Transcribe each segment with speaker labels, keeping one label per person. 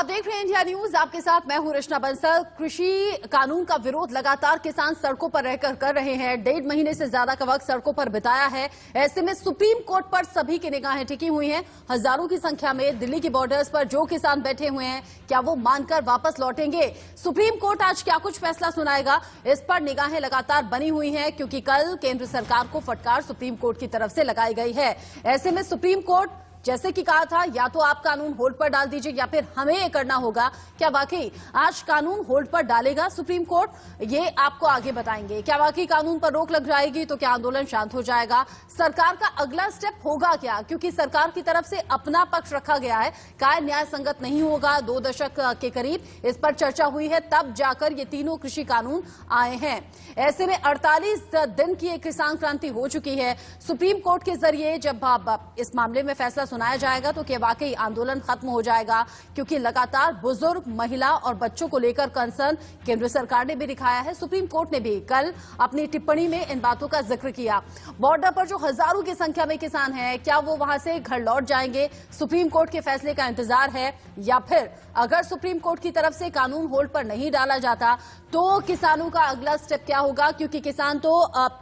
Speaker 1: आप देख रहे हैं इंडिया न्यूज, आपके साथ मैं हूं रचना बंसल। कृषि कानून का विरोध लगातार किसान सड़कों पर रहकर कर रहे हैं। 1.5 महीने से ज्यादा का वक्त सड़कों पर बिताया है। ऐसे में सुप्रीम कोर्ट पर सभी की निगाहें टिकी हुई हैं। हजारों की संख्या में दिल्ली के बॉर्डर्स पर जो किसान बैठे हुए हैं, क्या वो मानकर वापस लौटेंगे? सुप्रीम कोर्ट आज क्या कुछ फैसला सुनाएगा, इस पर निगाहें लगातार बनी हुई हैं, क्योंकि कल केंद्र सरकार को फटकार सुप्रीम कोर्ट की तरफ से लगाई गई है। ऐसे में सुप्रीम कोर्ट जैसे कि कहा था, या तो आप कानून होल्ड पर डाल दीजिए या फिर हमें ये करना होगा। क्या वाकई आज कानून होल्ड पर डालेगा सुप्रीम कोर्ट? ये आपको आगे बताएंगे। क्या वाकई कानून पर रोक लग जाएगी तो क्या आंदोलन शांत हो जाएगा? सरकार का अगला स्टेप होगा क्या? क्योंकि सरकार की तरफ से अपना पक्ष रखा गया है, काय न्याय संगत नहीं होगा। 2 दशक के करीब इस पर चर्चा हुई है, तब जाकर ये तीनों कृषि कानून आए हैं। ऐसे में 48 दिन की एक किसान क्रांति हो चुकी है। सुप्रीम कोर्ट के जरिए जब इस मामले में फैसला सुनाया जाएगा तो क्या वाकई आंदोलन खत्म हो जाएगा? क्योंकि लगातार बुजुर्ग, महिला और बच्चों को लेकर कंसर्न केंद्र सरकार ने भी दिखाया है। सुप्रीम कोर्ट ने भी कल अपनी टिप्पणी में इन बातों का जिक्र किया। बॉर्डर पर जो हजारों की संख्या में किसान हैं, क्या वो वहां से घर लौट जाएंगे? सुप्रीम कोर्ट के फैसले का इंतजार है, या फिर अगर सुप्रीम कोर्ट की तरफ से कानून होल्ड पर नहीं डाला जाता तो किसानों का अगला स्टेप क्या होगा? क्योंकि किसान तो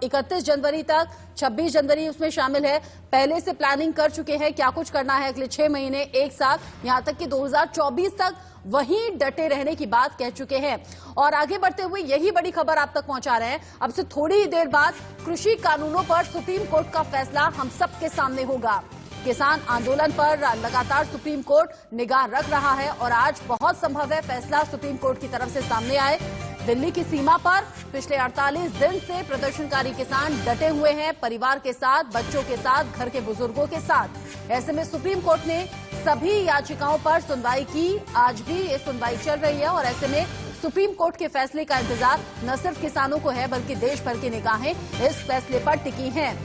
Speaker 1: 31 जनवरी तक, 26 जनवरी उसमें शामिल है, पहले से प्लानिंग कर चुके हैं क्या कुछ करना है अगले 6 महीने, 1 साल, यहां तक कि 2024 तक वहीं डटे रहने की बात कह चुके हैं। और आगे बढ़ते हुए यही बड़ी खबर आप तक पहुंचा रहे हैं। अब से थोड़ी देर बाद कृषि कानूनों पर सुप्रीम कोर्ट का फैसला हम सबके सामने होगा। किसान आंदोलन पर लगातार सुप्रीम कोर्ट निगाह रख रहा है और आज बहुत संभव है फैसला सुप्रीम कोर्ट की तरफ से सामने आए। दिल्ली की सीमा पर पिछले 48 दिन से प्रदर्शनकारी किसान डटे हुए हैं, परिवार के साथ, बच्चों के साथ, घर के बुजुर्गों के साथ। ऐसे में सुप्रीम कोर्ट ने सभी याचिकाओं पर सुनवाई की। आज भी ये सुनवाई चल रही है और ऐसे में सुप्रीम कोर्ट के फैसले का इंतजार न सिर्फ किसानों को है, बल्कि देश भर की निगाहें इस फैसले पर टिकी हैं।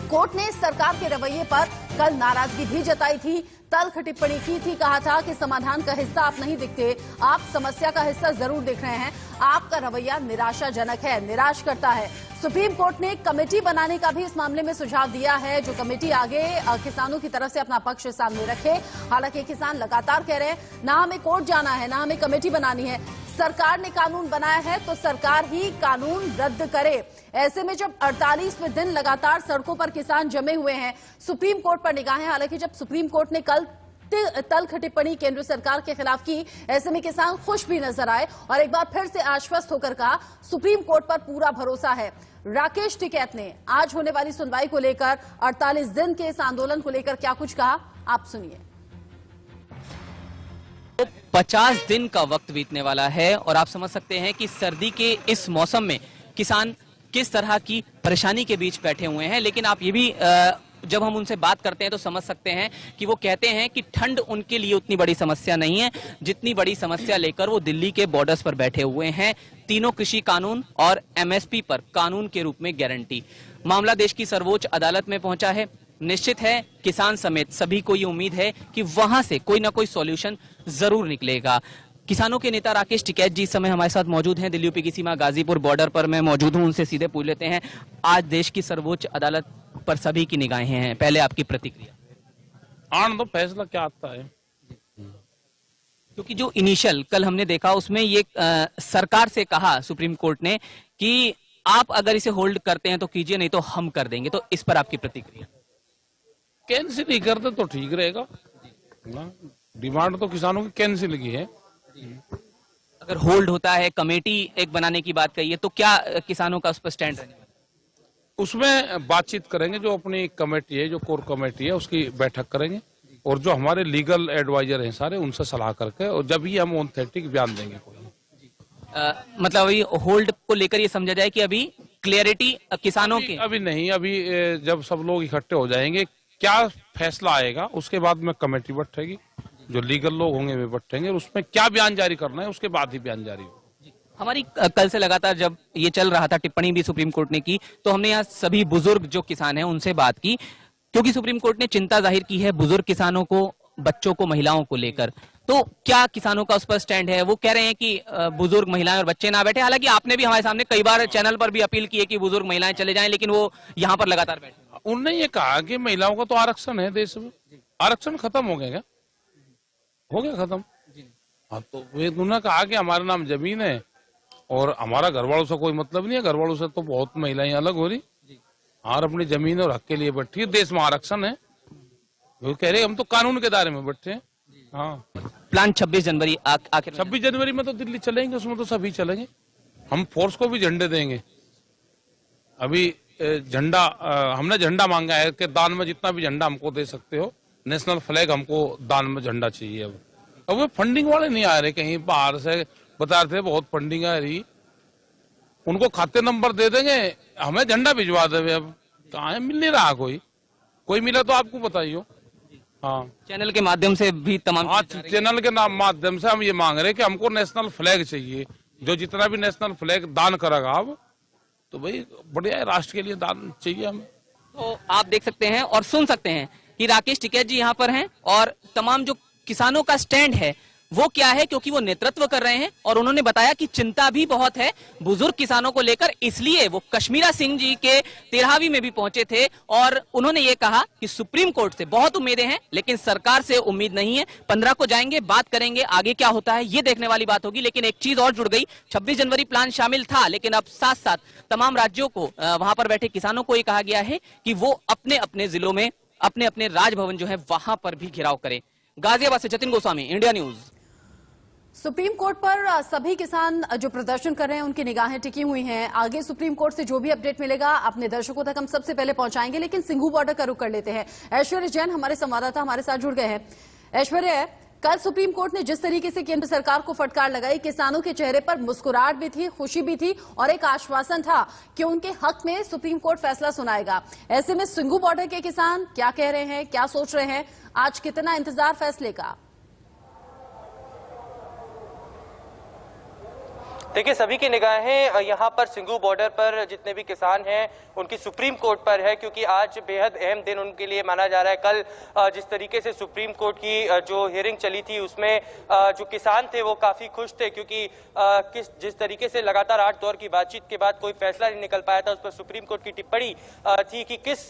Speaker 1: कोर्ट ने सरकार के रवैये पर कल नाराजगी भी जताई थी, तल्ख टिप्पणी की थी, कहा था कि समाधान का हिस्सा आप नहीं दिखते, आप समस्या का हिस्सा जरूर दिख रहे हैं, आपका रवैया निराशाजनक है, निराश करता है। सुप्रीम कोर्ट ने कमेटी बनाने का भी इस मामले में सुझाव दिया है, जो कमेटी आगे किसानों की तरफ से अपना पक्ष सामने रखे। हालांकि किसान लगातार कह रहे हैं, ना हमें कोर्ट जाना है, ना हमें कमेटी बनानी है, सरकार ने कानून बनाया है तो सरकार ही कानून रद्द करे। ऐसे में जब 48वें दिन लगातार सड़कों पर किसान जमे हुए हैं, सुप्रीम कोर्ट पर निगाहें। हालांकि जब सुप्रीम कोर्ट ने कल तल्ख टिप्पणी केंद्र सरकार के खिलाफ की, ऐसे में किसान खुश भी नजर आए और एक बार फिर से आश्वस्त होकर कहा, सुप्रीम कोर्ट पर पूरा भरोसा है। राकेश टिकैत ने आज होने वाली सुनवाई को लेकर, 48 दिन के इस आंदोलन को लेकर क्या कुछ कहा, आप सुनिए।
Speaker 2: 50 दिन का वक्त बीतने वाला है और आप समझ सकते हैं कि सर्दी के इस मौसम में किसान किस तरह की परेशानी के बीच बैठे हुए हैं। लेकिन आप ये भी जब हम उनसे बात करते हैं तो समझ सकते हैं कि वो कहते हैं कि ठंड उनके लिए उतनी बड़ी समस्या नहीं है, जितनी बड़ी समस्या लेकर वो दिल्ली के बॉर्डर्स पर बैठे हुए हैं। तीनों कृषि कानून और एमएसपी पर कानून के रूप में गारंटी। मामला देश की सर्वोच्च अदालत में पहुंचा है। निश्चित है किसान समेत सभी को ये उम्मीद है कि वहां से कोई ना कोई सॉल्यूशन जरूर निकलेगा। किसानों के नेता राकेश टिकैत जी इस समय हमारे साथ मौजूद हैं। दिल्ली यूपी की सीमा गाजीपुर बॉर्डर पर मैं मौजूद हूं, उनसे सीधे पूछ लेते हैं। आज देश की सर्वोच्च अदालत पर सभी की निगाहें हैं, पहले आपकी प्रतिक्रिया।
Speaker 3: आन दो, फैसला क्या आता है।
Speaker 2: क्योंकि जो इनिशियल कल हमने देखा उसमें ये सरकार से कहा सुप्रीम कोर्ट ने कि आप अगर इसे होल्ड करते हैं तो कीजिए, नहीं तो हम कर देंगे, तो इस पर आपकी प्रतिक्रिया।
Speaker 3: कैंसिल ही कर दे तो ठीक रहेगा। डिमांड तो किसानों की कैंसिल की है।
Speaker 2: अगर होल्ड होता है, कमेटी एक बनाने की बात कही है, तो क्या किसानों का उस पर स्टैंड रहने वाला?
Speaker 3: उसमें बातचीत करेंगे, जो अपनी कमेटी है, जो कोर कमेटी है, उसकी बैठक करेंगे और जो हमारे लीगल एडवाइजर हैं सारे, उनसे सलाह करके, और जब ही हम ऑथेंटिक बयान देंगे कोई।
Speaker 2: मतलब अभी होल्ड को लेकर ये समझा जाए कि अभी क्लियरिटी किसानों की
Speaker 3: अभी नहीं, अभी जब सब लोग इकट्ठे हो जाएंगे, क्या फैसला आएगा, उसके बाद में कमेटी बैठेगी, जो लीगल लोग होंगे वे बैठेंगे और उसमें क्या बयान जारी करना है उसके बाद ही बयान जारी होगा।
Speaker 2: हमारी कल से लगातार जब ये चल रहा था, टिप्पणी भी सुप्रीम कोर्ट ने की, तो हमने यहाँ सभी बुजुर्ग जो किसान हैं उनसे बात की, क्योंकि सुप्रीम कोर्ट ने चिंता जाहिर की है बुजुर्ग किसानों को, बच्चों को, महिलाओं को लेकर। तो क्या किसानों का उस पर स्टैंड है? वो कह रहे हैं कि बुजुर्ग, महिलाएं और बच्चे ना बैठे। हालांकि आपने भी हमारे सामने कई बार चैनल पर भी अपील की है कि बुजुर्ग, महिलाएं चले जाएं, लेकिन वो यहाँ पर लगातार बैठे।
Speaker 3: उनने ये कहा कि महिलाओं का तो आरक्षण है देश में, आरक्षण खत्म हो गया क्या? हो गया खत्म। हाँ, तो वे उन्होंने कहा कि हमारे नाम जमीन है और हमारा घर वालों से कोई मतलब नहीं है। घर वालों से तो बहुत महिलाएं अलग हो रही और अपनी जमीन और हक के लिए बैठी है। देश में आरक्षण है, वो कह रहे हम तो कानून के दायरे में बैठे हैं। हाँ,
Speaker 2: प्लान 26 जनवरी आखिर
Speaker 3: 26 जनवरी में तो दिल्ली चलेंगे, उसमें तो सभी चलेंगे। हम फोर्स को भी झंडे देंगे। अभी झंडा हमने झंडा मांगा है कि दान में जितना भी झंडा हमको दे सकते हो, नेशनल फ्लैग हमको दान में झंडा चाहिए। अब वो फंडिंग वाले नहीं आ रहे, कहीं बाहर से बता रहे थे बहुत फंडिंग आ रही, उनको खाते नंबर दे देंगे, हमें झंडा भिजवा देंगे। अब कहाँ मिल नहीं रहा, कोई मिला तो आपको बताइए। हाँ,
Speaker 2: चैनल के माध्यम से भी तमाम
Speaker 3: चैनल के माध्यम से हम ये मांग रहे हैं कि हमको नेशनल फ्लैग चाहिए। जो जितना भी नेशनल फ्लैग दान करेगा अब तो भाई बढ़िया है, राष्ट्र के लिए दान चाहिए हमें।
Speaker 2: तो आप देख सकते हैं और सुन सकते हैं कि राकेश टिकैत जी यहाँ पर हैं और तमाम जो किसानों का स्टैंड है वो क्या है, क्योंकि वो नेतृत्व कर रहे हैं और उन्होंने बताया कि चिंता भी बहुत है बुजुर्ग किसानों को लेकर, इसलिए वो कश्मीरा सिंह जी के तेरहावी में भी पहुंचे थे और उन्होंने ये कहा कि सुप्रीम कोर्ट से बहुत उम्मीदें हैं लेकिन सरकार से उम्मीद नहीं है। 15 को जाएंगे, बात करेंगे, आगे क्या होता है ये देखने वाली बात होगी। लेकिन एक चीज और जुड़ गई, 26 जनवरी प्लान शामिल था लेकिन अब साथ साथ तमाम राज्यों को, वहां पर बैठे किसानों को ये कहा गया है कि वो अपने अपने जिलों में अपने अपने राजभवन जो है वहां पर भी घेराव करें। गाजियाबाद से Jatin Goswami, India news.
Speaker 1: Supreme court पर सभी किसान जो प्रदर्शन कर रहे हैं उनकी निगाहें टिकी हुई हैं। आगे सुप्रीम कोर्ट से जो भी अपडेट मिलेगा अपने दर्शकों तक हम सबसे पहले पहुंचाएंगे, लेकिन सिंघू बॉर्डर का रुख कर लेते हैं। ऐश्वर्य जैन हमारे संवाददाता हमारे साथ जुड़ गए हैं। ऐश्वर्य, कल सुप्रीम कोर्ट ने जिस तरीके से केंद्र सरकार को फटकार लगाई, किसानों के चेहरे पर मुस्कुराहट भी थी, खुशी भी थी और एक आश्वासन था कि उनके हक में सुप्रीम कोर्ट फैसला सुनाएगा। ऐसे में सिंघू बॉर्डर के किसान क्या कह रहे हैं, क्या सोच रहे हैं, आज कितना इंतजार फैसले का?
Speaker 4: देखिए, सभी की निगाहें यहाँ पर सिंघू बॉर्डर पर जितने भी किसान हैं उनकी सुप्रीम कोर्ट पर है, क्योंकि आज बेहद अहम दिन उनके लिए माना जा रहा है। कल जिस तरीके से सुप्रीम कोर्ट की जो हियरिंग चली थी उसमें जो किसान थे वो काफी खुश थे, क्योंकि जिस तरीके से लगातार 8 दौर की बातचीत के बाद कोई फैसला नहीं निकल पाया था, उस पर सुप्रीम कोर्ट की टिप्पणी थी कि किस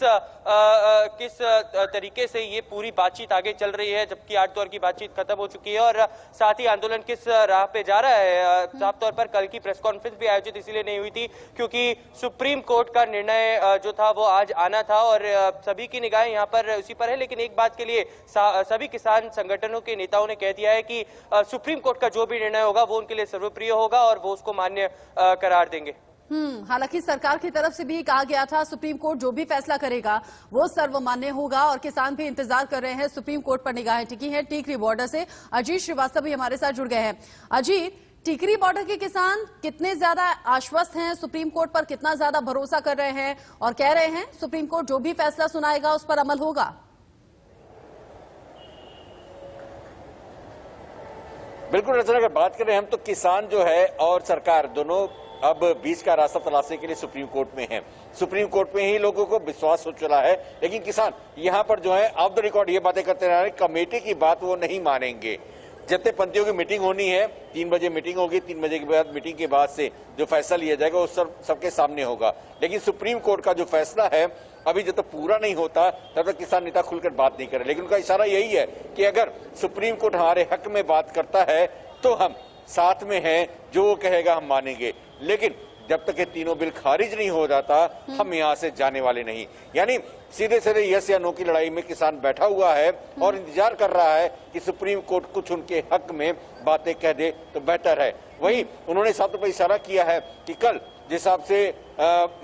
Speaker 4: तरीके से ये पूरी बातचीत आगे चल रही है, जबकि 8 दौर की बातचीत खत्म हो चुकी है और साथ ही आंदोलन किस राह पे जा रहा है। साफ तौर पर कल की प्रेस कॉन्फ्रेंस भी आयोजित इसीलिए नहीं हुई थी क्योंकि सुप्रीम कोर्ट का निर्णय जो था वो आज आना था और सभी की निगाहें यहाँ पर उसी पर है। लेकिन एक बात के लिए सभी किसान संगठनों के नेताओं ने कह दिया है कि सुप्रीम कोर्ट का जो भी निर्णय होगा वो उनके लिए सर्वप्रिय होगा और वो उसको मान्य करार देंगे।
Speaker 1: हालांकि सरकार की तरफ से भी कहा गया था सुप्रीम कोर्ट जो भी फैसला करेगा वो सर्वमान्य होगा और किसान भी इंतजार कर रहे हैं। सुप्रीम कोर्ट पर निगाहें टिकी हैं। टीकरी बॉर्डर से अजीत श्रीवास्तव भी हमारे साथ जुड़ गए हैं। अजीत, टिकरी बॉर्डर के किसान कितने ज्यादा आश्वस्त हैं, सुप्रीम कोर्ट पर कितना ज्यादा भरोसा कर रहे हैं और कह रहे हैं सुप्रीम कोर्ट जो भी फैसला सुनाएगा उस पर अमल होगा?
Speaker 5: बिल्कुल रचना, अगर बात करें हम तो किसान जो है और सरकार दोनों अब बीच का रास्ता तलाशने के लिए सुप्रीम कोर्ट में है। सुप्रीम कोर्ट में ही लोगों को विश्वास हो चला है, लेकिन किसान यहाँ पर जो है ऑफ द रिकॉर्ड ये बातें करते रह रहे हैं, कमेटी की बात वो नहीं मानेंगे। जत्थेबंदियों की मीटिंग होनी है, 3 बजे मीटिंग होगी, 3 बजे के बाद मीटिंग के बाद से जो फैसला लिया जाएगा वो सबके सामने होगा। लेकिन सुप्रीम कोर्ट का जो फैसला है अभी जब तक पूरा नहीं होता तब तक किसान नेता खुलकर बात नहीं करे। लेकिन उनका इशारा यही है कि अगर सुप्रीम कोर्ट हमारे हक में बात करता है तो हम साथ में हैं, जो वो कहेगा हम मानेंगे। लेकिन जब तक ये तीनों बिल खारिज नहीं हो जाता हम यहाँ से जाने वाले नहीं। यानी सीधे सीधे यस या नो की लड़ाई में किसान बैठा हुआ है और इंतजार कर रहा है कि सुप्रीम कोर्ट कुछ उनके हक में बातें कह दे तो बेहतर है। वही उन्होंने साफ तौर पर इशारा किया है कि कल जिस हिसाब से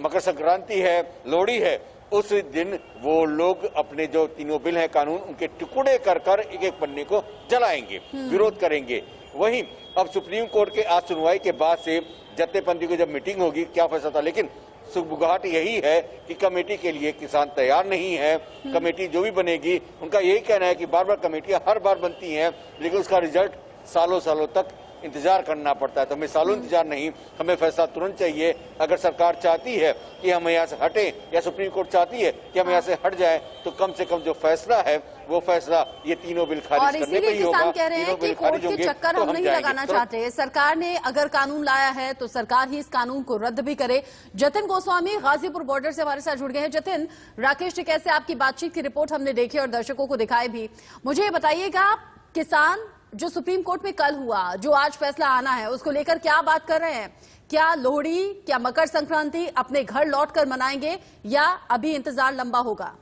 Speaker 5: मकर संक्रांति है, लोहड़ी है, उस दिन वो लोग अपने जो तीनों बिल हैं कानून उनके टुकड़े कर कर एक एक पन्ने को जलाएंगे, विरोध करेंगे। वहीं अब सुप्रीम कोर्ट के आज सुनवाई के बाद से जत्थेबंदी को जब मीटिंग होगी क्या फैसला था, लेकिन सुगबुगाहट यही है कि कमेटी के लिए किसान तैयार नहीं है। कमेटी जो भी बनेगी उनका यही कहना है कि बार बार कमेटियां हर बार बनती हैं लेकिन उसका रिजल्ट सालों सालों तक इंतजार करना पड़ता है। तो हमें सालों इंतजार नहीं, हमें फैसला तुरंत चाहिए। अगर सरकार चाहती है कि हम यहाँ से हटे या सुप्रीम कोर्ट चाहती है कि हम यहाँ से हट जाए तो कम से कम जो फैसला है वो फैसला ये तीनों बिल खारिज करने पे ही होगा।
Speaker 1: किसान कह रहे हैं कि कोर्ट के चक्कर हम नहीं लगाना चाहते। सरकार ने अगर कानून लाया है तो सरकार ही इस कानून को रद्द भी करे। जतिन गोस्वामी गाजीपुर बॉर्डर से हमारे साथ जुड़ गए हैं। जतिन, राकेश टिकैत से आपकी बातचीत की रिपोर्ट हमने देखी और दर्शकों को दिखाई भी। मुझे बताइएगा किसान जो सुप्रीम कोर्ट में कल हुआ, जो आज फैसला आना है, उसको लेकर क्या बात कर रहे हैं? क्या लोहड़ी, क्या मकर संक्रांति अपने घर लौटकर मनाएंगे या अभी इंतजार लंबा होगा?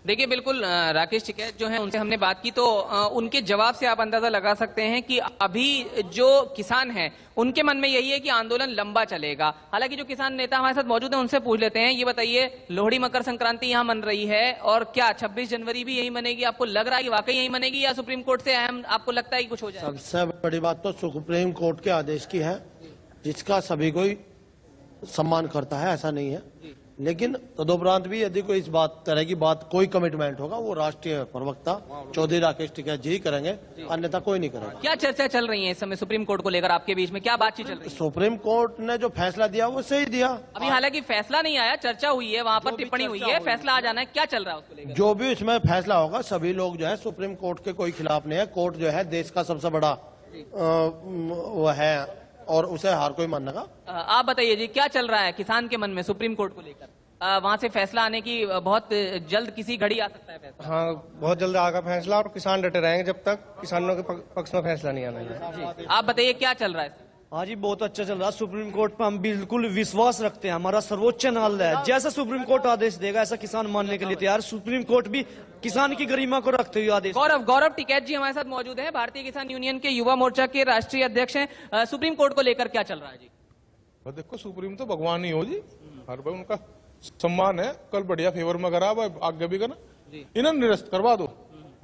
Speaker 2: देखिए, बिल्कुल राकेश टिकैत जो है उनसे हमने बात की तो उनके जवाब से आप अंदाजा लगा सकते हैं कि अभी जो किसान हैं उनके मन में यही है कि आंदोलन लंबा चलेगा। हालांकि जो किसान नेता हमारे साथ मौजूद हैं उनसे पूछ लेते हैं। ये बताइए, लोहड़ी मकर संक्रांति यहाँ मन रही है और क्या 26 जनवरी भी यही मनेगी? आपको लग रहा है कि वाकई यही मनेगी या सुप्रीम कोर्ट से अहम आपको लगता है कि कुछ हो जाए?
Speaker 6: सबसे बड़ी बात तो सुप्रीम कोर्ट के आदेश की है, जिसका सभी कोई सम्मान करता है, ऐसा नहीं है। लेकिन तदुपरांत भी यदि कोई इस तरह की बात कोई कमिटमेंट होगा, वो राष्ट्रीय प्रवक्ता चौधरी राकेश टिकैत जी ही करेंगे, अन्यथा कोई नहीं करेगा।
Speaker 2: क्या चर्चा चल रही है इस समय सुप्रीम कोर्ट को लेकर? आपके बीच में क्या बातचीत चल रही है?
Speaker 6: सुप्रीम कोर्ट ने जो फैसला दिया वो सही दिया।
Speaker 2: अभी हालांकि फैसला नहीं आया, चर्चा हुई है, वहां पर टिप्पणी हुई है, फैसला आ जाना है। क्या चल रहा है उसको लेकर?
Speaker 6: जो भी उसमें फैसला होगा, सभी लोग जो है सुप्रीम कोर्ट के कोई खिलाफ नहीं है। कोर्ट जो है देश का सबसे बड़ा वो है और उसे हर कोई मानेगा।
Speaker 2: आप बताइए जी, क्या चल रहा है किसान के मन में सुप्रीम कोर्ट को लेकर? वहां से फैसला आने की बहुत जल्द किसी घड़ी आ सकता है फैसला?
Speaker 7: हाँ, बहुत जल्द आएगा फैसला और किसान डटे रहेंगे जब तक किसानों के पक्ष में फैसला नहीं आना है।
Speaker 2: जी, आप बताइए क्या चल रहा है?
Speaker 8: हाँ जी, बहुत अच्छा चल रहा है। सुप्रीम कोर्ट पर हम बिल्कुल विश्वास रखते हैं। हमारा सर्वोच्च न्यायालय है, जैसा सुप्रीम कोर्ट आदेश देगा ऐसा किसान मानने के लिए तैयार। सुप्रीम कोर्ट भी किसान की गरिमा को रखते हुए आदेश।
Speaker 2: गौरव टिकैत जी हमारे साथ मौजूद हैं, भारतीय किसान यूनियन के युवा मोर्चा के राष्ट्रीय अध्यक्ष हैं। सुप्रीम कोर्ट को लेकर क्या चल रहा है जी?
Speaker 9: तो देखो, सुप्रीम तो भगवान ही हो जी, हर भाई उनका सम्मान है। कल बढ़िया फेवर में करा, आगे भी करना, इन्हें निरस्त करवा दो,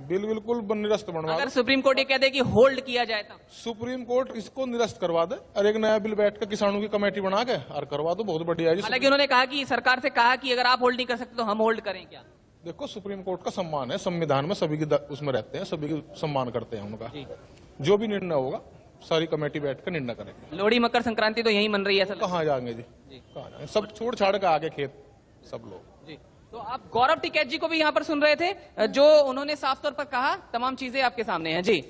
Speaker 9: बिल्कुल निरस्त बनवा।
Speaker 2: अगर सुप्रीम कोर्ट ये कह दे कि होल्ड किया जाए तब?
Speaker 9: सुप्रीम कोर्ट इसको निरस्त करवा दे और एक नया बिल बैठ कर किसानों की कमेटी बना के और करवा दो, बहुत बढ़िया है।
Speaker 2: हालांकि उन्होंने कहा कि सरकार से कहा कि अगर आप होल्ड नहीं कर सकते तो हम होल्ड करें क्या?
Speaker 9: देखो, सुप्रीम कोर्ट का सम्मान है, संविधान में सभी की उसमें रहते हैं, सभी की सम्मान करते हैं उनका। जो भी निर्णय होगा सारी कमेटी बैठ कर निर्णय करेंगे।
Speaker 2: लोहड़ी मकर संक्रांति तो यही मन रही है?
Speaker 9: कहाँ जाएंगे जी, कहाँ जाएंगे? सब छोड़ छाड़ के आगे खेत सब लोग
Speaker 2: जी। तो आप गौरव टिकैत जी को भी यहाँ पर सुन रहे थे, जो उन्होंने साफ तौर पर कहा। तमाम चीजें आपके सामने हैं जी।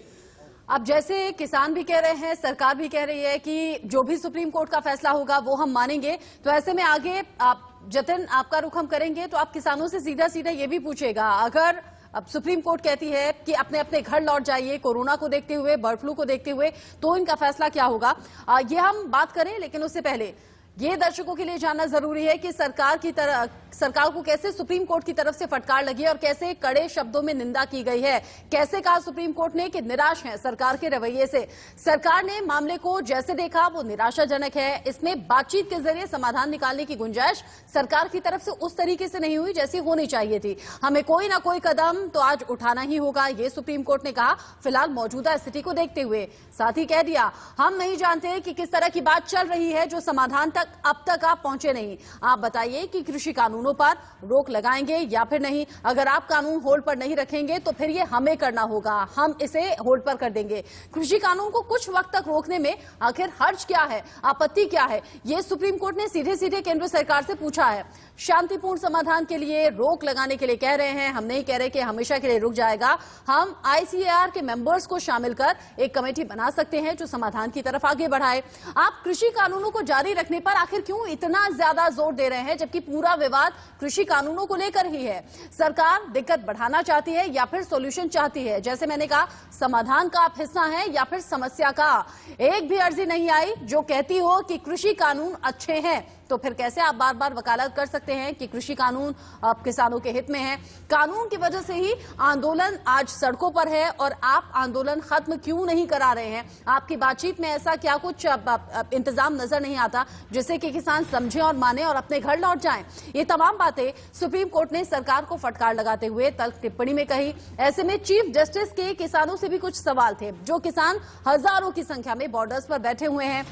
Speaker 1: अब जैसे किसान भी कह रहे हैं, सरकार भी कह रही है कि जो भी सुप्रीम कोर्ट का फैसला होगा वो हम मानेंगे, तो ऐसे में आगे आप जतिन, आपका रुख हम करेंगे तो आप किसानों से सीधा सीधा ये भी पूछेगा, अगर अब सुप्रीम कोर्ट कहती है कि अपने अपने घर लौट जाइए कोरोना को देखते हुए, बर्ड फ्लू को देखते हुए, तो इनका फैसला क्या होगा, ये हम बात करें। लेकिन उससे पहले ये दर्शकों के लिए जानना जरूरी है कि सरकार को कैसे सुप्रीम कोर्ट की तरफ से फटकार लगी है और कैसे कड़े शब्दों में निंदा की गई है। कैसे कहा सुप्रीम कोर्ट ने कि निराश है सरकार के रवैये से। सरकार ने मामले को जैसे देखा वो निराशाजनक है, इसमें बातचीत के जरिए समाधान निकालने की गुंजाइश सरकार की तरफ से उस तरीके से नहीं हुई जैसी होनी चाहिए थी। हमें कोई ना कोई कदम तो आज उठाना ही होगा, ये सुप्रीम कोर्ट ने कहा, फिलहाल मौजूदा स्थिति को देखते हुए। साथ ही कह दिया, हम नहीं जानते कि किस तरह की बात चल रही है जो समाधान तक अब तक आप पहुंचे नहीं। आप बताइए कि कृषि कानूनों पर रोक लगाएंगे या फिर नहीं। अगर आप कानून होल्ड पर नहीं रखेंगे तो फिर ये हमें करना होगा, हम इसे होल्ड पर कर देंगे। कृषि कानून को कुछ वक्त तक रोकने में आखिर हर्ज क्या है, आपत्ति क्या है, ये सुप्रीम कोर्ट ने सीधे सीधे केंद्र सरकार से पूछा है। शांतिपूर्ण समाधान के लिए रोक लगाने के लिए कह रहे हैं, हम नहीं कह रहे कि हमेशा के लिए रुक जाएगा। हम ICAR के मेंबर्स को शामिल कर एक कमेटी बना सकते हैं जो समाधान की तरफ आगे बढ़ाए। आप कृषि कानूनों को जारी रखने पर आखिर क्यों इतना ज्यादा जोर दे रहे हैं, जबकि पूरा विवाद कृषि कानूनों को लेकर ही है। सरकार दिक्कत बढ़ाना चाहती है या फिर सॉल्यूशन चाहती है? जैसे मैंने कहा, समाधान का आप हिस्सा हैं या फिर समस्या का? एक भी अर्जी नहीं आई जो कहती हो कि कृषि कानून अच्छे हैं, तो फिर कैसे आप बार बार वकालत कर सकते हैं कि कृषि कानून अब किसानों के हित में है? कानून की वजह से ही आंदोलन आज सड़कों पर है और आप आंदोलन खत्म क्यों नहीं करा रहे हैं? आपकी बातचीत में ऐसा क्या कुछ इंतजाम नजर नहीं आता जिससे कि किसान समझे और माने और अपने घर लौट जाएं? ये तमाम बातें सुप्रीम कोर्ट ने सरकार को फटकार लगाते हुए तल्ख टिप्पणी में कही। ऐसे में चीफ जस्टिस के किसानों से भी कुछ सवाल थे। जो किसान हजारों की संख्या में बॉर्डर्स पर बैठे हुए हैं,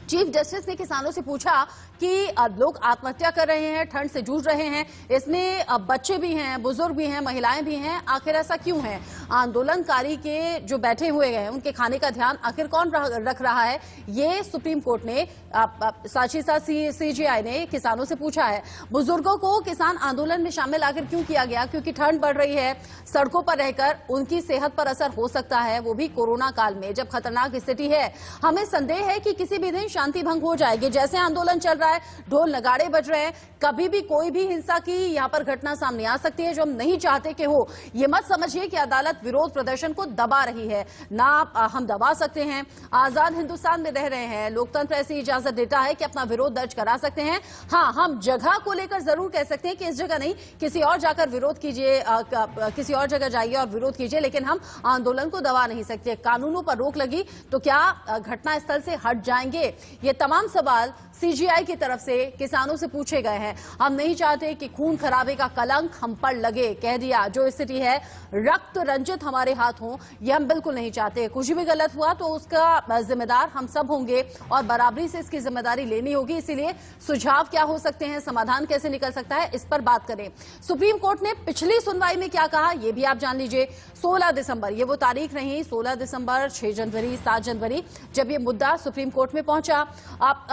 Speaker 1: चीफ जस्टिस ने किसानों से पूछा कि लोग आत्महत्या कर रहे हैं, ठंड से जूझ रहे हैं, इसमें बच्चे भी हैं, बुजुर्ग भी हैं, महिलाएं भी हैं, आखिर ऐसा क्यों है? आंदोलनकारी के जो बैठे हुए हैं उनके खाने का ध्यान आखिर कौन रख रहा है, ये सुप्रीम कोर्ट ने साथ ही साथ सीजीआई ने किसानों से पूछा है। बुजुर्गों को किसान आंदोलन में शामिल आखिर क्यों किया गया? क्योंकि ठंड बढ़ रही है, सड़कों पर रहकर उनकी सेहत पर असर हो सकता है, वो भी कोरोना काल में जब खतरनाक स्थिति है। हमें संदेह है कि किसी भी दिन शांति भंग हो जाएगी। जैसे आंदोलन चल रहा है, ढोल नगाड़े बज रहे हैं, कभी भी कोई भी हिंसा की यहाँ पर घटना सामने आ सकती है, जो हम नहीं चाहते कि हो। ये मत समझिए कि अदालत विरोध प्रदर्शन को दबा रही है, ना हम दबा सकते हैं। आजाद हिंदुस्तान में रह रहे हैं, लोकतंत्र ऐसी इजाजत देता है कि अपना विरोध दर्ज करा सकते हैं। हाँ, हम जगह को लेकर जरूर कह सकते हैं कि इस जगह नहीं, किसी और जाकर विरोध कीजिए, किसी और जगह जाइए और विरोध कीजिए, लेकिन हम आंदोलन को दबा नहीं सकते। कानूनों पर रोक लगी तो क्या घटना स्थल से हट जाएंगे? ये तमाम सवाल सीजीआई की तरफ से किसानों से पूछे गए हैं। हम नहीं चाहते कि खून खराबे का कलंक हम पर लगे। कह दिया, जो स्थिति है रक्त रंजित हमारे हाथ हो, ये हम बिल्कुल नहीं चाहते। कुछ भी गलत हुआ तो उसका जिम्मेदार हम सब होंगे और बराबरी से इसकी जिम्मेदारी लेनी होगी। इसीलिए सुझाव क्या हो सकते हैं, समाधान कैसे निकल सकता है, इस पर बात करें। सुप्रीम कोर्ट ने पिछली सुनवाई में क्या कहा, ये भी आप जान लीजिए। 16 दिसंबर, ये वो तारीख नहीं, 16 दिसंबर, 6 जनवरी, 7 जनवरी, जब ये मुद्दा सुप्रीम कोर्ट में पहुंचा।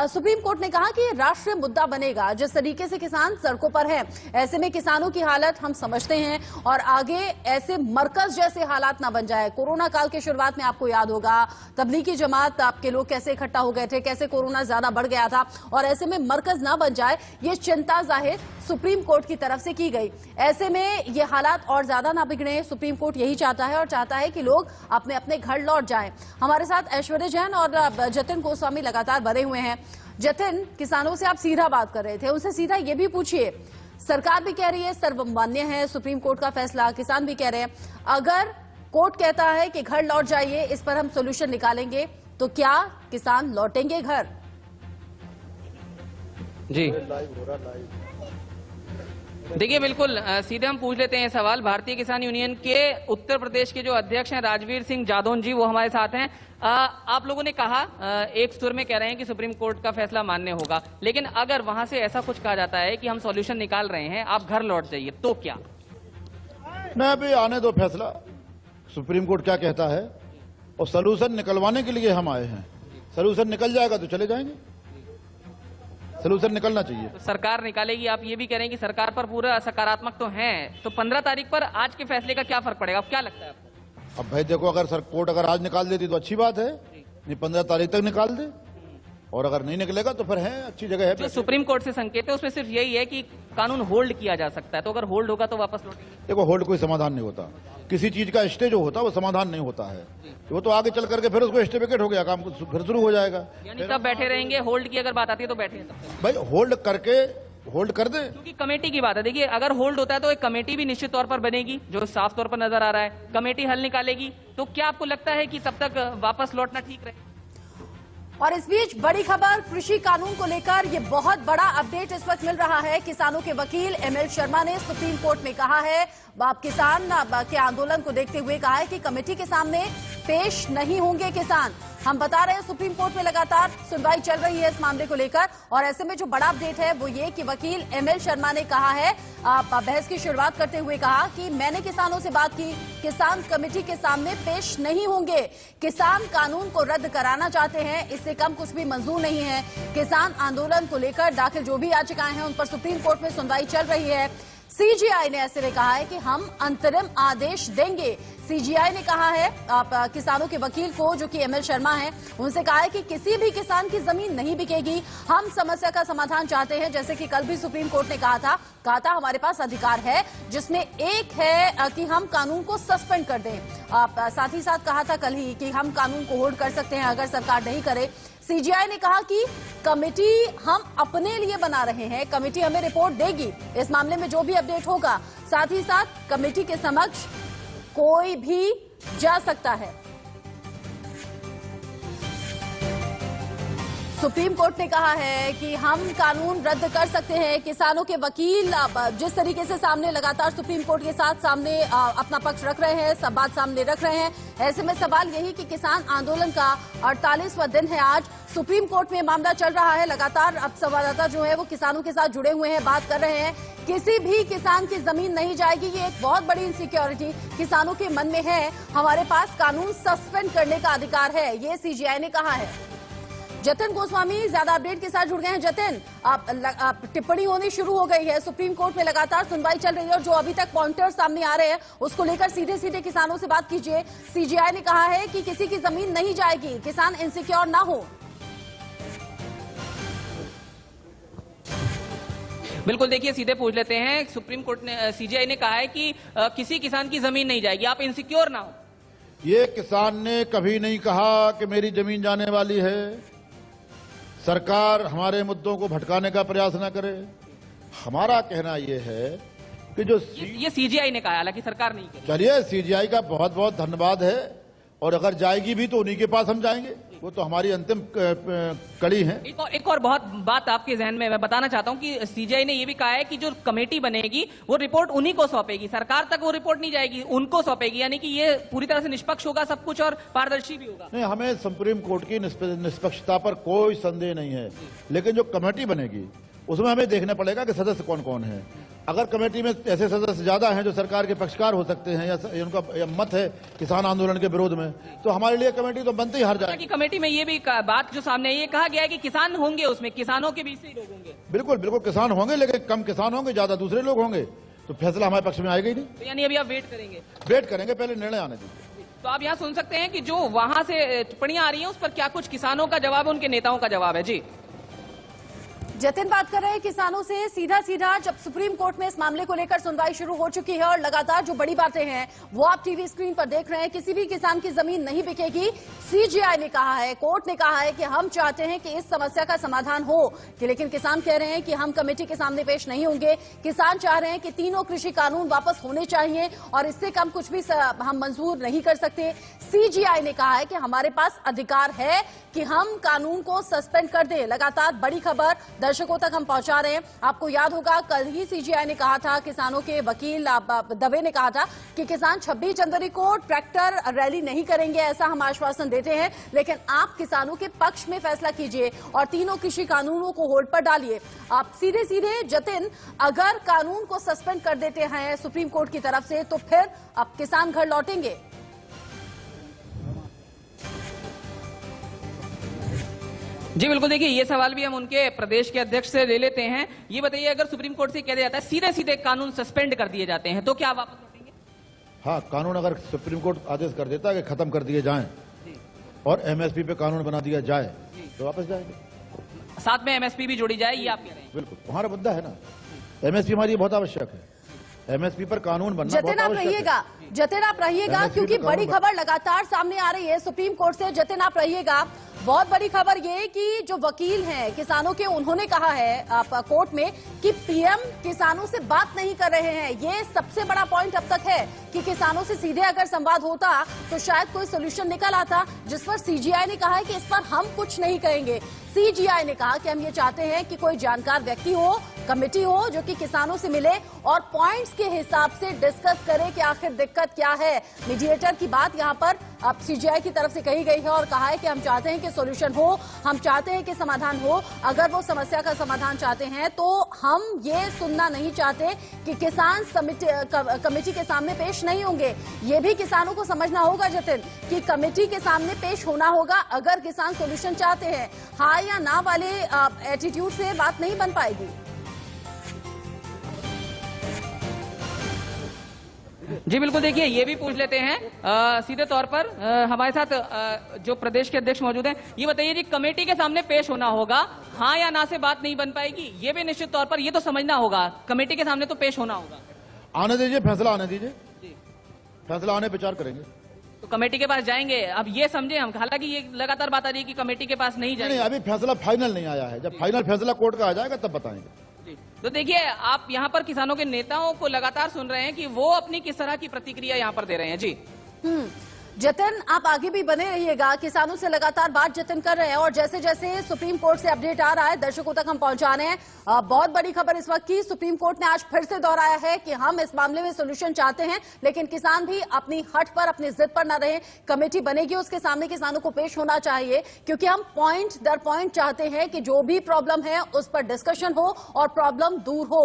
Speaker 1: सुप्रीम कोर्ट ने कहा कि राष्ट्रीय मुद्दा बनेगा। जिस तरीके से किसान सड़कों पर हैं, ऐसे में किसानों की हालत हम समझते हैं और आगे ऐसे मरकज जैसे हालात ना बन जाए। कोरोना काल के शुरुआत में आपको याद होगा, तबलीगी जमात आपके लोग कैसे इकट्ठा हो गए थे, कैसे कोरोना ज्यादा बढ़ गया था, और ऐसे में मरकज ना बन जाए, ये चिंता जाहिर सुप्रीम कोर्ट की तरफ से की गई। ऐसे में ये हालात और ज्यादा ना बिगड़े, सुप्रीम कोर्ट यही चाहता है और चाहता है कि लोग अपने अपने घर लौट जाएं। हमारे साथ ऐश्वर्या जैन और जतिन गोस्वामी लगातार बने हुए हैं। जतिन, किसानों से आप सीधा बात कर रहे थे, उनसे सीधा ये भी पूछिए, सरकार भी कह रही है सर्वमान्य है सुप्रीम कोर्ट का फैसला, किसान भी कह रहे हैं अगर कोर्ट कहता है कि घर लौट जाइए, इस पर हम सोल्यूशन निकालेंगे, तो क्या किसान लौटेंगे घर?
Speaker 2: जी देखिए, बिल्कुल सीधे हम पूछ लेते हैं सवाल। भारतीय किसान यूनियन के उत्तर प्रदेश के जो अध्यक्ष हैं राजवीर सिंह जादौन जी, वो हमारे साथ हैं। आप लोगों ने कहा, एक सुर में कह रहे हैं कि सुप्रीम कोर्ट का फैसला मान्य होगा, लेकिन अगर वहां से ऐसा कुछ कहा जाता है कि हम सॉल्यूशन निकाल रहे हैं, आप घर लौट जाइए, तो क्या?
Speaker 10: नहीं, अभी आने दो फैसला, सुप्रीम कोर्ट क्या कहता है, और सलूशन निकलवाने के लिए हम आए हैं। सलूशन निकल जाएगा तो चले जाएंगे, सलूशन निकलना चाहिए।
Speaker 2: तो सरकार निकालेगी, आप ये भी कह रहे हैं कि सरकार पर पूरा सकारात्मक तो है, तो 15 तारीख पर आज के फैसले का क्या फर्क पड़ेगा, अब क्या लगता है आपको?
Speaker 10: अब भाई देखो, अगर कोर्ट अगर आज निकाल देती तो अच्छी बात है, नहीं 15 तारीख तक निकाल दे, और अगर नहीं निकलेगा तो फिर है, अच्छी जगह है।
Speaker 2: जो सुप्रीम कोर्ट से संकेत है उसमें सिर्फ यही है कि कानून होल्ड किया जा सकता है, तो अगर होल्ड होगा तो वापस लौटेंगे।
Speaker 10: देखो, होल्ड कोई समाधान नहीं होता, किसी चीज का स्टे जो होता है वो समाधान नहीं होता है, वो तो आगे चल करके फिर उसको स्टे विकेट हो गया, काम फिर शुरू हो जाएगा।
Speaker 2: यानी तब बैठे रहेंगे, होल्ड की अगर बात आती है तो बैठे हैं
Speaker 10: भाई, होल्ड करके होल्ड कर दे,
Speaker 2: क्योंकि कमेटी की बात है। देखिए, अगर होल्ड होता है तो एक कमेटी भी निश्चित तौर पर बनेगी, जो साफ तौर पर नजर आ रहा है, कमेटी हल निकालेगी, तो क्या आपको लगता है कि तब तक वापस लौटना ठीक रहेगा?
Speaker 1: और इस बीच बड़ी खबर, कृषि कानून को लेकर ये बहुत बड़ा अपडेट इस वक्त मिल रहा है। किसानों के वकील एमएल शर्मा ने सुप्रीम कोर्ट में कहा है, किसान के आंदोलन को देखते हुए कहा है कि कमेटी के सामने पेश नहीं होंगे किसान। हम बता रहे हैं सुप्रीम कोर्ट में लगातार सुनवाई चल रही है इस मामले को लेकर, और ऐसे में जो बड़ा अपडेट है वो ये कि वकील एमएल शर्मा ने कहा है, बहस की शुरुआत करते हुए कहा कि मैंने किसानों से बात की, किसान कमेटी के सामने पेश नहीं होंगे। किसान कानून को रद्द कराना चाहते हैं, इससे कम कुछ भी मंजूर नहीं है। किसान आंदोलन को लेकर दाखिल जो भी याचिकाएं हैं उन पर सुप्रीम कोर्ट में सुनवाई चल रही है। सीजीआई ने ऐसे में कहा है कि हम अंतरिम आदेश देंगे। सीजीआई ने कहा है किसानों के वकील को, जो कि एमएल शर्मा हैं, उनसे कहा है कि किसी भी किसान की जमीन नहीं बिकेगी, हम समस्या का समाधान चाहते हैं। जैसे कि कल भी सुप्रीम कोर्ट ने कहा था हमारे पास अधिकार है, जिसमें एक है कि हम कानून को सस्पेंड कर दें। साथ ही साथ कहा था कल ही कि हम कानून को होल्ड कर सकते हैं अगर सरकार नहीं करे। सीजीआई ने कहा कि कमेटी हम अपने लिए बना रहे हैं, कमेटी हमें रिपोर्ट देगी इस मामले में जो भी अपडेट होगा। साथ ही साथ कमेटी के समक्ष कोई भी जा सकता है। सुप्रीम कोर्ट ने कहा है कि हम कानून रद्द कर सकते हैं। किसानों के वकील जिस तरीके से सामने लगातार सुप्रीम कोर्ट के साथ सामने अपना पक्ष रख रहे हैं, सब बात सामने रख रहे हैं, ऐसे में सवाल यही कि किसान आंदोलन का 48वां दिन है आज। सुप्रीम कोर्ट में मामला चल रहा है। लगातार अब संवाददाता जो है वो किसानों के साथ जुड़े हुए हैं, बात कर रहे हैं। किसी भी किसान की जमीन नहीं जाएगी, ये एक बहुत बड़ी इनसिक्योरिटी किसानों के मन में है। हमारे पास कानून सस्पेंड करने का अधिकार है, ये सीजीआई ने कहा है। जतिन गोस्वामी ज्यादा अपडेट के साथ जुड़ गए हैं। जतिन, आप टिप्पणी होनी शुरू हो गई है, सुप्रीम कोर्ट में लगातार सुनवाई चल रही है और जो अभी तक पॉइंटर्स सामने आ रहे हैं उसको लेकर सीधे सीधे किसानों से बात कीजिए। सीजीआई ने कहा है कि किसी की जमीन नहीं जाएगी, किसान इनसिक्योर ना हो।
Speaker 2: बिल्कुल, देखिए सीधे पूछ लेते हैं। सुप्रीम कोर्ट ने, सीजीआई ने कहा है कि किसी किसान की जमीन नहीं जाएगी, आप इनसिक्योर ना हो।
Speaker 10: ये किसान ने कभी नहीं कहा कि मेरी जमीन जाने वाली है। सरकार हमारे मुद्दों को भटकाने का प्रयास न करे। हमारा कहना यह है कि जो
Speaker 2: ये सीजीआई ने कहा, हालांकि सरकार नहीं कही।
Speaker 10: चलिए, सीजीआई का बहुत बहुत धन्यवाद है, और अगर जाएगी भी तो उन्हीं के पास हम जाएंगे, वो तो हमारी अंतिम कड़ी है।
Speaker 2: एक और बहुत बात आपके जहन में मैं बताना चाहता हूं कि सीजीआई ने यह भी कहा है कि जो कमेटी बनेगी वो रिपोर्ट उन्हीं को सौंपेगी, सरकार तक वो रिपोर्ट नहीं जाएगी, उनको सौंपेगी। यानी कि ये पूरी तरह से निष्पक्ष होगा सब कुछ और पारदर्शी भी होगा।
Speaker 10: नहीं, हमें सुप्रीम कोर्ट की निष्पक्षता पर कोई संदेह नहीं है, लेकिन जो कमेटी बनेगी उसमें हमें देखना पड़ेगा कि सदस्य कौन कौन है। अगर कमेटी में ऐसे सदस्य ज्यादा हैं जो सरकार के पक्षकार हो सकते हैं, या उनका मत है किसान आंदोलन के विरोध में, तो हमारे लिए कमेटी तो बनते ही हार जाएगी।
Speaker 2: कमेटी में ये भी बात जो सामने ये कहा गया है कि किसान होंगे, उसमें किसानों के बीच से ही लोग होंगे।
Speaker 10: बिल्कुल बिल्कुल, किसान होंगे, लेकिन कम किसान होंगे, ज्यादा दूसरे लोग होंगे, तो फैसला हमारे पक्ष में आएगा ही नहीं।
Speaker 2: तो यानी अभी आप वेट करेंगे?
Speaker 10: वेट करेंगे, पहले निर्णय आने दीजिए।
Speaker 2: तो आप यहाँ सुन सकते हैं कि जो वहां से टिप्पणियां आ रही हैं उस पर क्या कुछ किसानों का जवाब है, उनके नेताओं का जवाब है। जी
Speaker 1: जतिन बात कर रहे हैं किसानों से सीधा सीधा। जब सुप्रीम कोर्ट में इस मामले को लेकर सुनवाई शुरू हो चुकी है और लगातार जो बड़ी बातें हैं वो आप टीवी स्क्रीन पर देख रहे हैं, किसी भी किसान की जमीन नहीं बिकेगी। सीजीआई ने कहा है, कोर्ट ने कहा है कि हम चाहते हैं कि इस समस्या का समाधान हो, कि लेकिन किसान कह रहे हैं कि हम कमेटी के सामने पेश नहीं होंगे। किसान चाह रहे हैं कि तीनों कृषि कानून वापस होने चाहिए और इससे कम कुछ भी हम मंजूर नहीं कर सकते। सीजीआई ने कहा है कि हमारे पास अधिकार है कि हम कानून को सस्पेंड कर दें। लगातार बड़ी खबर दर्शकों तक हम पहुंचा रहे हैं। आपको याद होगा कल ही सीजीआई ने कहा था, किसानों के वकील दवे ने कहा था कि किसान 26 जनवरी को ट्रैक्टर रैली नहीं करेंगे, ऐसा हम आश्वासन देते हैं, लेकिन आप किसानों के पक्ष में फैसला कीजिए और तीनों कृषि कानूनों को होल्ड पर डालिए। आप सीधे सीधे जतिन, अगर कानून को सस्पेंड कर देते हैं सुप्रीम कोर्ट की तरफ से, तो फिर अब किसान घर लौटेंगे?
Speaker 2: जी बिल्कुल, देखिए ये सवाल भी हम उनके प्रदेश के अध्यक्ष से ले लेते हैं। ये बताइए, अगर सुप्रीम कोर्ट से कह दिया जाता है सीधे सीधे कानून सस्पेंड कर दिए जाते हैं, तो क्या वापस लौटेंगे?
Speaker 10: हाँ, कानून अगर सुप्रीम कोर्ट आदेश कर देता है कि खत्म कर दिए जाएं और एमएसपी पे कानून बना दिया जाए, तो वापस जाएंगे।
Speaker 2: साथ में एमएसपी भी जोड़ी जाए, ये आप कह रहे हैं?
Speaker 10: बिल्कुल, हमारा मुद्दा है ना, एमएसपी हमारी बहुत आवश्यक है। एमएसपी पर कानून बनना बहुत आवश्यक है।
Speaker 1: जतिन आप रहिएगा, क्योंकि बड़ी खबर लगातार सामने आ रही है सुप्रीम कोर्ट से। जतिन आप रहिएगा, बहुत बड़ी खबर ये कि जो वकील हैं किसानों के, उन्होंने कहा है कोर्ट में कि पीएम किसानों से बात नहीं कर रहे हैं। ये सबसे बड़ा पॉइंट अब तक है कि किसानों से सीधे अगर संवाद होता तो शायद कोई सोल्यूशन निकल आता, जिस पर सीजीआई ने कहा है कि इस पर हम कुछ नहीं कहेंगे। सीजीआई ने कहा कि हम ये चाहते हैं कि कोई जानकार व्यक्ति हो, कमेटी हो, जो कि किसानों से मिले और पॉइंट्स के हिसाब से डिस्कस करे कि आखिर दिक्कत क्या है। मीडिएटर की बात यहाँ पर अब सीजीआई की तरफ से कही गई है और कहा है कि हम चाहते हैं कि सॉल्यूशन हो, हम चाहते हैं कि समाधान हो। अगर वो समस्या का समाधान चाहते हैं तो हम ये सुनना नहीं चाहते कि किसान कमेटी के सामने पेश नहीं होंगे। ये भी किसानों को समझना होगा जतिन, कि कमेटी के सामने पेश होना होगा अगर किसान सॉल्यूशन चाहते हैं। हाँ या ना वाले एटीट्यूड से बात नहीं बन पाएगी।
Speaker 2: जी बिल्कुल, देखिए ये भी पूछ लेते हैं सीधे तौर पर। हमारे साथ जो प्रदेश के अध्यक्ष मौजूद हैं, ये बताइए जी, कमेटी के सामने पेश होना होगा, हाँ या ना से बात नहीं बन पाएगी। ये भी निश्चित तौर पर ये तो समझना होगा, कमेटी के सामने तो पेश होना होगा।
Speaker 10: आने दीजिए, फैसला आने दीजिए, फैसला आने विचार करेंगे।
Speaker 2: तो कमेटी के पास जाएंगे, अब ये समझे हम, हालांकि ये लगातार बात आ रही है कि कमेटी के पास नहीं जाएंगे।
Speaker 10: नहीं, अभी फैसला फाइनल नहीं आया है, जब फाइनल फैसला कोर्ट का आ जाएगा तब बताएंगे।
Speaker 2: तो देखिए, आप यहाँ पर किसानों के नेताओं को लगातार सुन रहे हैं कि वो अपनी किस तरह की प्रतिक्रिया यहाँ पर दे रहे हैं। जी
Speaker 1: जतिन, आप आगे भी बने रहिएगा, किसानों से लगातार बात जतिन कर रहे हैं और जैसे जैसे सुप्रीम कोर्ट से अपडेट आ रहा है दर्शकों तक हम पहुंचा रहे हैं। बहुत बड़ी खबर इस वक्त की, सुप्रीम कोर्ट ने आज फिर से दोहराया है कि हम इस मामले में सोल्यूशन चाहते हैं, लेकिन किसान भी अपनी हट पर, अपनी जिद पर न रहे। कमेटी बनेगी, उसके सामने किसानों को पेश होना चाहिए, क्योंकि हम पॉइंट दर पॉइंट चाहते हैं कि जो भी प्रॉब्लम है उस पर डिस्कशन हो और प्रॉब्लम दूर हो।